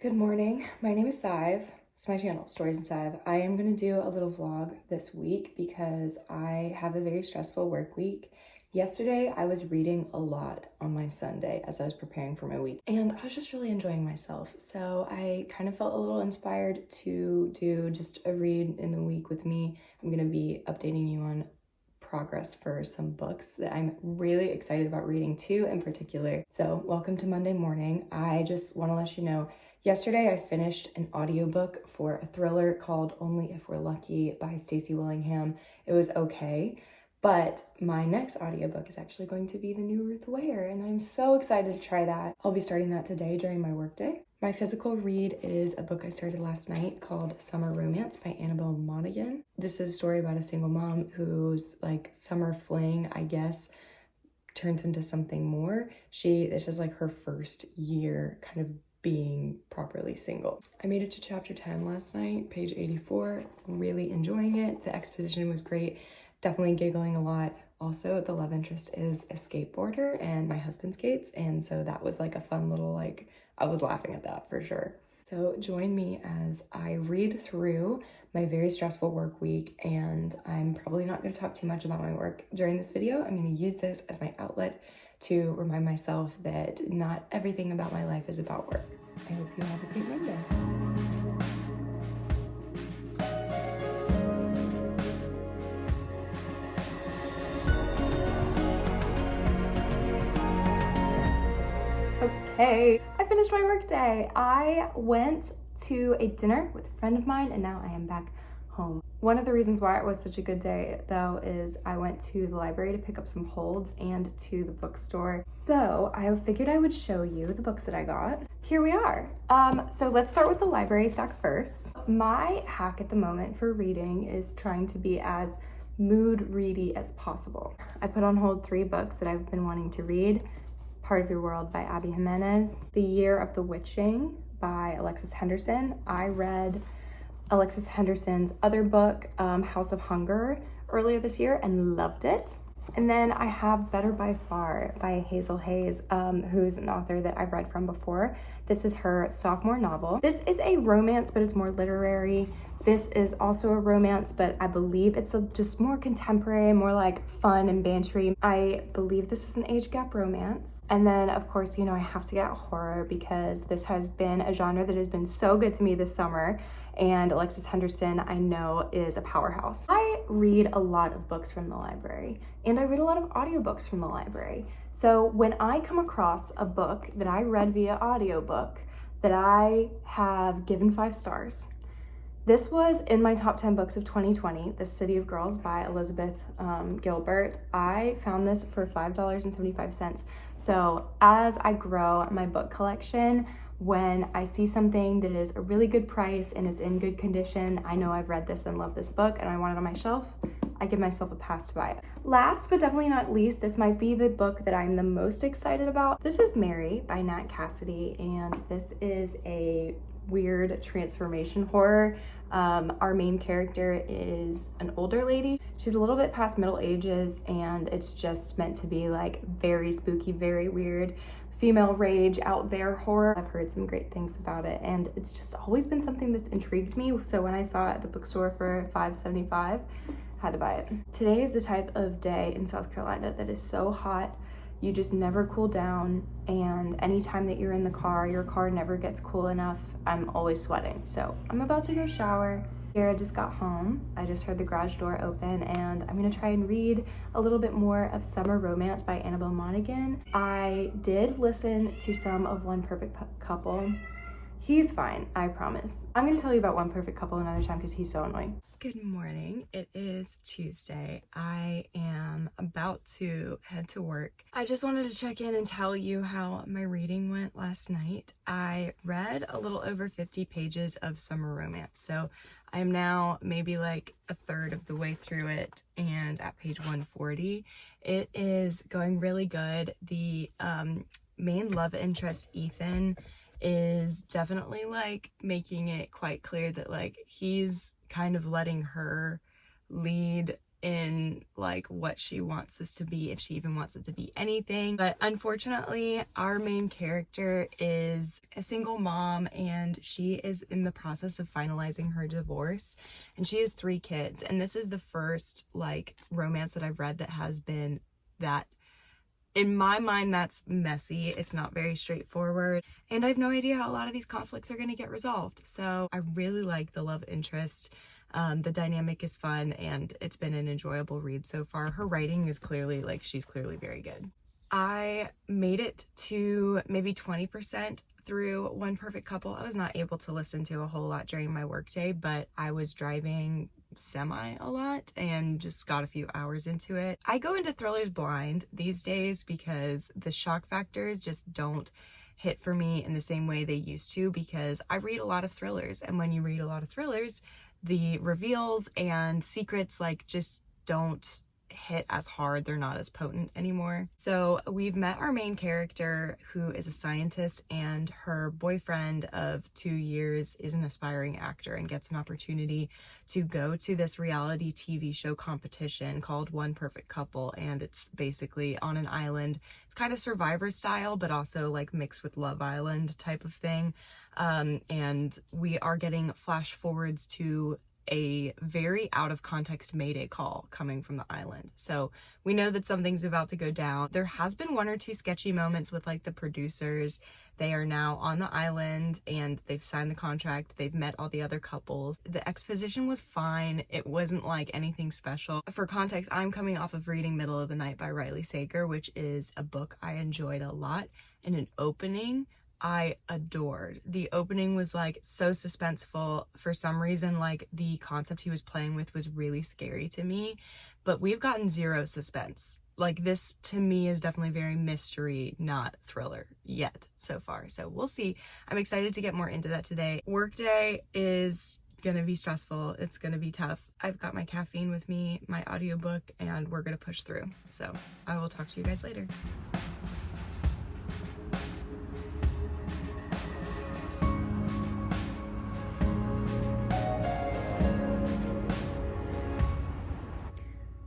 Good morning, my name is Sive. It's my channel, Stories and Sive. I am gonna do a little vlog this week because I have a very stressful work week. Yesterday, I was reading a lot on my Sunday as I was preparing for my week, and I was just really enjoying myself. So I kind of felt a little inspired to do just a read in the week with me. I'm gonna be updating you on progress for some books that I'm really excited about reading too in particular. So welcome to Monday morning. I just want to let you know, yesterday I finished an audiobook for a thriller called Only If We're Lucky by Stacey Willingham. It was okay, but my next audiobook is actually going to be the new Ruth Ware, and I'm so excited to try that. I'll be starting that today during my workday. My physical read is a book I started last night called Summer Romance by Annabelle Monaghan. This is a story about a single mom whose summer fling, I guess, turns into something more. This is like her first year kind of being properly single. I made it to chapter 10 last night, page 84, really enjoying it. The exposition was great, definitely giggling a lot. Also, the love interest is a skateboarder and my husband skates, and so that was like a fun little I was laughing at that for sure. So join me as I read through my very stressful work week, and I'm probably not going to talk too much about my work during this video. I'm going to use this as my outlet to remind myself that not everything about my life is about work. I hope you have a great Monday. Okay, I finished my work day. I went to a dinner with a friend of mine and now I am back home. One of the reasons why it was such a good day though is I went to the library to pick up some holds and to the bookstore. So I figured I would show you the books that I got. Here we are. So let's start with the library stack first. My hack at the moment for reading is trying to be as mood ready as possible. I put on hold 3 books that I've been wanting to read. Part of Your World by Abby Jimenez, The Year of the Witching by Alexis Henderson. I read Alexis Henderson's other book, House of Hunger, earlier this year and loved it. And then I have Better by Far by Hazel Hayes, who's an author that I've read from before. This is her sophomore novel. This is a romance, but it's more literary. This is also a romance, but I believe it's just more contemporary, more like fun and bantery. I believe this is an age gap romance. And then of course, you know, I have to get horror because this has been a genre that has been so good to me this summer. And Alexis Henderson, I know, is a powerhouse. I read a lot of books from the library and I read a lot of audiobooks from the library. So when I come across a book that I read via audiobook that I have given 5 stars, this was in my top 10 books of 2020, The City of Girls by Elizabeth Gilbert. I found this for $5.75. So as I grow my book collection, when I see something that is a really good price and is in good condition, I know I've read this and love this book and I want it on my shelf, I give myself a pass to buy it. Last but definitely not least, this might be the book that I'm the most excited about. This is Mary by Nat Cassidy, and this is a weird transformation horror. Our main character is an older lady. She's a little bit past middle ages, and it's just meant to be like very spooky, very weird, female rage out there horror. I've heard some great things about it, and it's just always been something that's intrigued me. So when I saw it at the bookstore for $5.75, had to buy it. Today is the type of day in South Carolina that is so hot, you just never cool down, and anytime that you're in the car, your car never gets cool enough. I'm always sweating. So I'm about to go shower. Sarah just got home. I just heard the garage door open, and I'm gonna try and read a little bit more of Summer Romance by Annabelle Monaghan. I did listen to some of One Perfect Couple. He's fine, I promise. I'm gonna tell you about One Perfect Couple another time because he's so annoying. Good morning, it is Tuesday. I am about to head to work. I just wanted to check in and tell you how my reading went last night. I read a little over 50 pages of Summer Romance, so I am now maybe like a third of the way through it and at page 140. It is going really good. The main love interest, Ethan, is definitely like making it quite clear that like he's kind of letting her lead in like what she wants this to be, if she even wants it to be anything. But unfortunately, our main character is a single mom, and she is in the process of finalizing her divorce, and she has 3 kids. And this is the first like romance that I've read that has been that, in my mind, that's messy. It's not very straightforward, and I have no idea how a lot of these conflicts are going to get resolved. So I really like the love interest. The dynamic is fun, and it's been an enjoyable read so far. Her writing is clearly, like, she's clearly very good. I made it to maybe 20% through One Perfect Couple. I was not able to listen to a whole lot during my workday, but I was driving semi a lot and just got a few hours into it. I go into thrillers blind these days because the shock factors just don't hit for me in the same way they used to, because I read a lot of thrillers, and when you read a lot of thrillers, the reveals and secrets like just don't hit as hard. They're not as potent anymore. So we've met our main character, who is a scientist, and her boyfriend of 2 years is an aspiring actor and gets an opportunity to go to this reality TV show competition called One Perfect Couple. And it's basically on an island. It's kind of Survivor style, but also like mixed with Love Island type of thing. And we are getting flash forwards to a very out of context mayday call coming from the island. So we know that something's about to go down. There has been 1 or 2 sketchy moments with like the producers. They are now on the island and they've signed the contract. They've met all the other couples. The exposition was fine. It wasn't like anything special. For context, I'm coming off of reading Middle of the Night by Riley Sager, which is a book I enjoyed a lot. And an opening I adored. The opening was like so suspenseful. For some reason, like the concept he was playing with was really scary to me, but we've gotten 0 suspense. Like this to me is definitely very mystery, not thriller yet so far. So we'll see. I'm excited to get more into that today. Workday is gonna be stressful. It's gonna be tough. I've got my caffeine with me, my audiobook, and we're gonna push through. So I will talk to you guys later.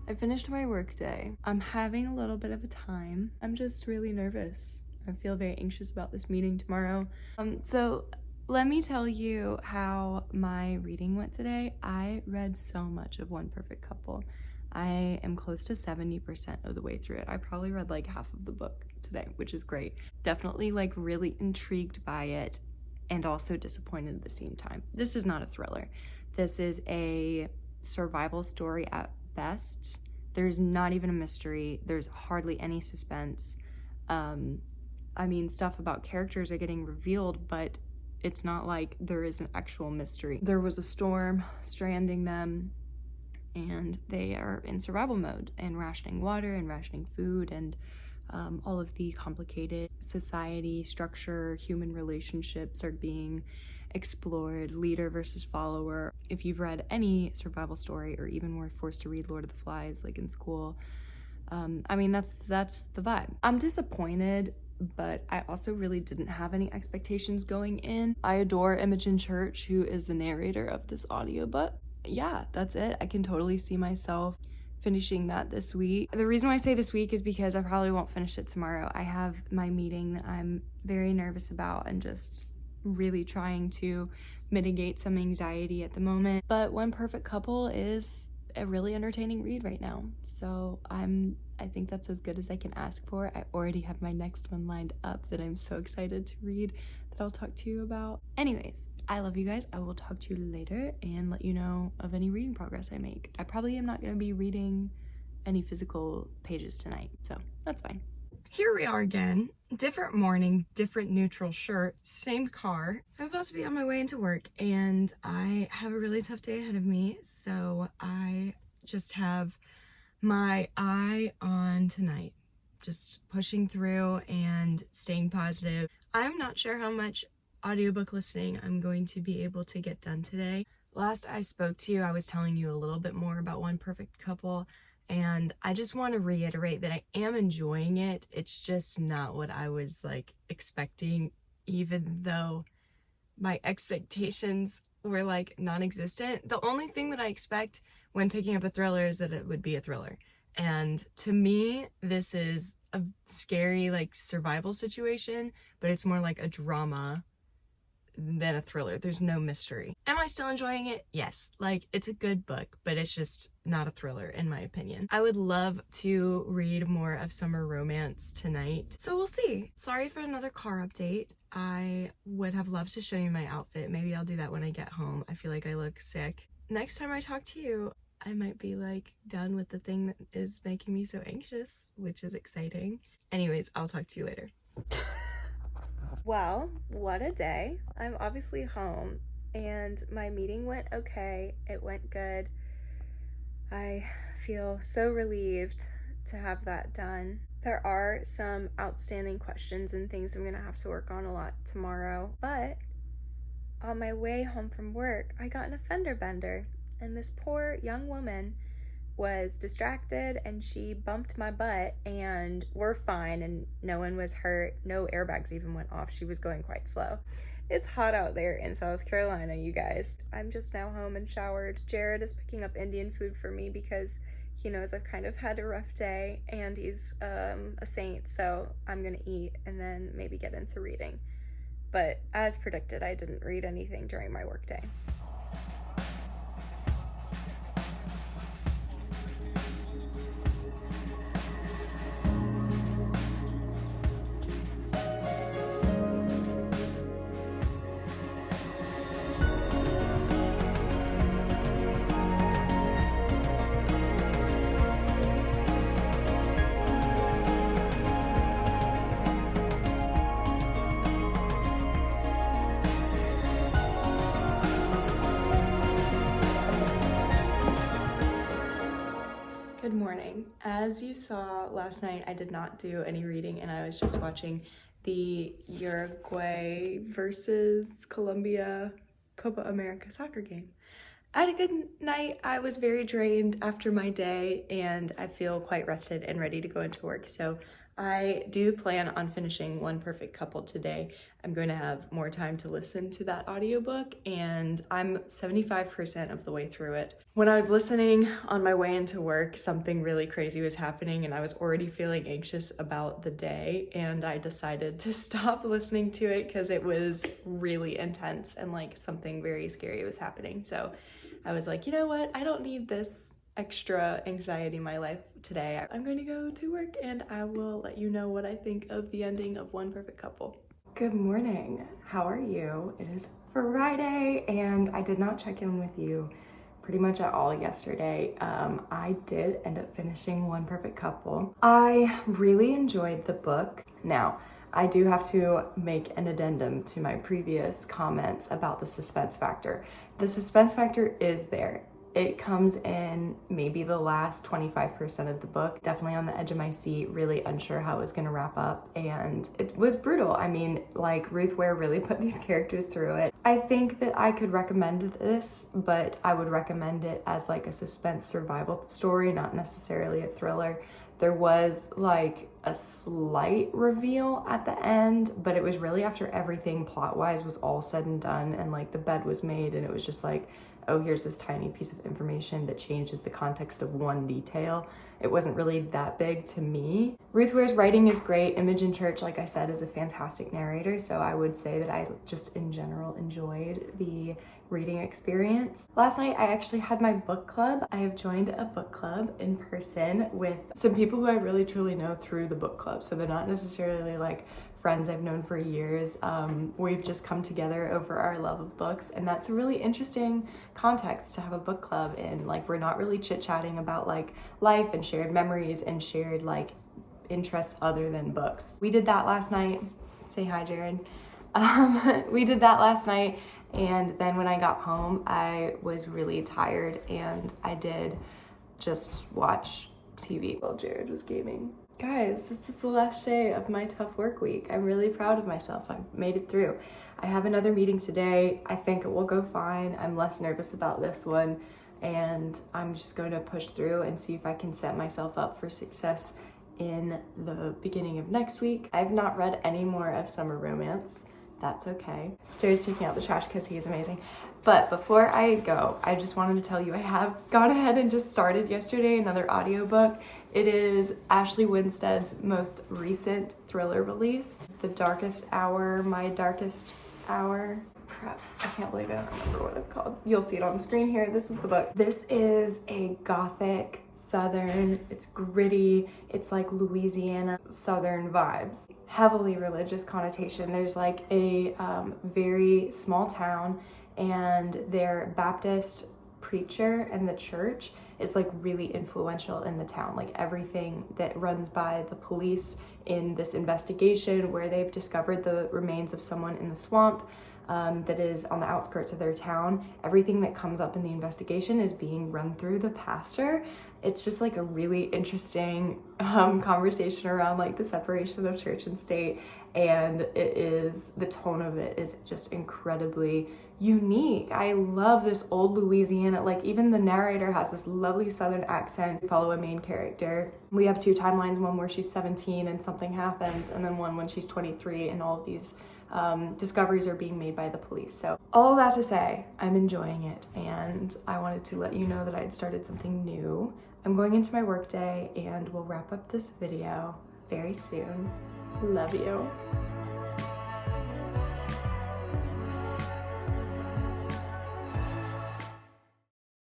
I finished my workday. I'm having a little bit of a time. I'm just really nervous. I feel very anxious about this meeting tomorrow. So let me tell you how my reading went today. I read so much of One Perfect Couple. I am close to 70% of the way through it. I probably read like half of the book today, which is great. Definitely like really intrigued by it and also disappointed at the same time. This is not a thriller. This is a survival story at best. There's not even a mystery. There's hardly any suspense. I mean, stuff about characters are getting revealed, but it's not like there is an actual mystery. There was a storm stranding them, and they are in survival mode and rationing water and rationing food, and all of the complicated society structure, human relationships are being explored, leader versus follower. If you've read any survival story, or even were forced to read Lord of the Flies like in school, I mean, that's the vibe. I'm disappointed, but I also really didn't have any expectations going in. I adore Imogen Church, who is the narrator of this audiobook. Yeah, that's it. I can totally see myself finishing that this week. The reason why I say this week is because I probably won't finish it tomorrow. I have my meeting that I'm very nervous about and just really trying to mitigate some anxiety at the moment. But One Perfect Couple is a really entertaining read right now. So I think that's as good as I can ask for. I already have my next one lined up that I'm so excited to read, that I'll talk to you about. Anyways, I love you guys. I will talk to you later and let you know of any reading progress I make. I probably am not going to be reading any physical pages tonight, so that's fine. Here we are again. Different morning, different neutral shirt, same car. I'm about to be on my way into work, and I have a really tough day ahead of me, so I just have my eye on tonight. Just pushing through and staying positive. I'm not sure how much audiobook listening I'm going to be able to get done today. Last I spoke to you, I was telling you a little bit more about One Perfect Couple, and I just want to reiterate that I am enjoying it. It's just not what I was like expecting, even though my expectations were like non-existent. The only thing that I expect when picking up a thriller is that it would be a thriller. And to me, this is a scary, like, survival situation, but it's more like a drama than a thriller. There's no mystery. Am I still enjoying it? Yes. Like, it's a good book, but it's just not a thriller in my opinion. I would love to read more of summer romance tonight, so we'll see. Sorry for another car update. I would have loved to show you my outfit. Maybe I'll do that when I get home. I feel like I look sick. Next time I talk to you, I might be like done with the thing that is making me so anxious, which is exciting. Anyways, I'll talk to you later. Well, what a day. I'm obviously home and my meeting went okay. It went good. I feel so relieved to have that done. There are some outstanding questions and things I'm gonna have to work on a lot tomorrow, but on my way home from work, I got in a fender bender, and this poor young woman was distracted and she bumped my butt, and we're fine and no one was hurt. No airbags even went off. She was going quite slow. It's hot out there in South Carolina, you guys. I'm just now home and showered. Jared is picking up Indian food for me because he knows I've kind of had a rough day, and he's a saint, so I'm gonna eat and then maybe get into reading. But as predicted, I didn't read anything during my workday. Good morning. As you saw last night, I did not do any reading and I was just watching the Uruguay versus Colombia Copa America soccer game. I had a good night. I was very drained after my day and I feel quite rested and ready to go into work. So I do plan on finishing One Perfect Couple today. I'm going to have more time to listen to that audiobook and I'm 75% of the way through it. When I was listening on my way into work, something really crazy was happening and I was already feeling anxious about the day, and I decided to stop listening to it because it was really intense and like something very scary was happening. So I was like, you know what? I don't need this extra anxiety in my life today. I'm going to go to work and I will let you know what I think of the ending of One Perfect Couple. Good morning. How are you? It is Friday and I did not check in with you pretty much at all yesterday. I did end up finishing One Perfect Couple. I really enjoyed the book. Now, I do have to make an addendum to my previous comments about the suspense factor. The suspense factor is there. It comes in maybe the last 25% of the book, definitely on the edge of my seat, really unsure how it was gonna wrap up, and it was brutal. I mean, like, Ruth Ware really put these characters through it. I think that I could recommend this, but I would recommend it as like a suspense survival story, not necessarily a thriller. There was like a slight reveal at the end, but it was really after everything plot-wise was all said and done and like the bed was made and it was just like, oh, here's this tiny piece of information that changes the context of one detail. It wasn't really that big to me. Ruth Ware's writing is great. Imogen Church, like I said, is a fantastic narrator, so I would say that I just in general enjoyed the reading experience. Last night I actually had my book club. I have joined a book club in person with some people who I really truly know through the book club, so they're not necessarily like friends I've known for years. We've just come together over our love of books, and that's a really interesting context to have a book club in. Like, we're not really chit-chatting about like life and shared memories and shared like interests other than books. We did that last night. Say hi, Jared. We did that last night, and then when I got home, I was really tired and I did just watch TV while Jared was gaming. Guys, this is the last day of my tough work week. I'm really proud of myself. I made it through. I have another meeting today. I think it will go fine. I'm less nervous about this one, and I'm just going to push through and see if I can set myself up for success in the beginning of next week. I've not read any more of Summer Romance. that's okay. Joe's taking out the trash because he's amazing. But before I go, I just wanted to tell you I have gone ahead and just started yesterday another audiobook. It is Ashley Winstead's most recent thriller release, The Darkest Hour, My Darkest Hour. Crap, I can't believe I don't remember what it's called. You'll see it on the screen here. This is the book. This is a gothic southern, it's gritty, it's like Louisiana southern vibes. Heavily religious connotation. There's like a very small town, and their Baptist preacher and the church is like really influential in the town. Like everything that runs by the police in this investigation where they've discovered the remains of someone in the swamp that is on the outskirts of their town, everything that comes up in the investigation is being run through the pastor. It's just like a really interesting conversation around like the separation of church and state, and the tone of it is just incredibly unique. I love this old Louisiana, like even the narrator has this lovely southern accent. We follow a main character. We have two timelines, one where she's 17 and something happens, and then one when she's 23 and all of these discoveries are being made by the police. So all that to say, I'm enjoying it, and I wanted to let you know that I'd started something new. I'm going into my work day, and we'll wrap up this video very soon. Love you.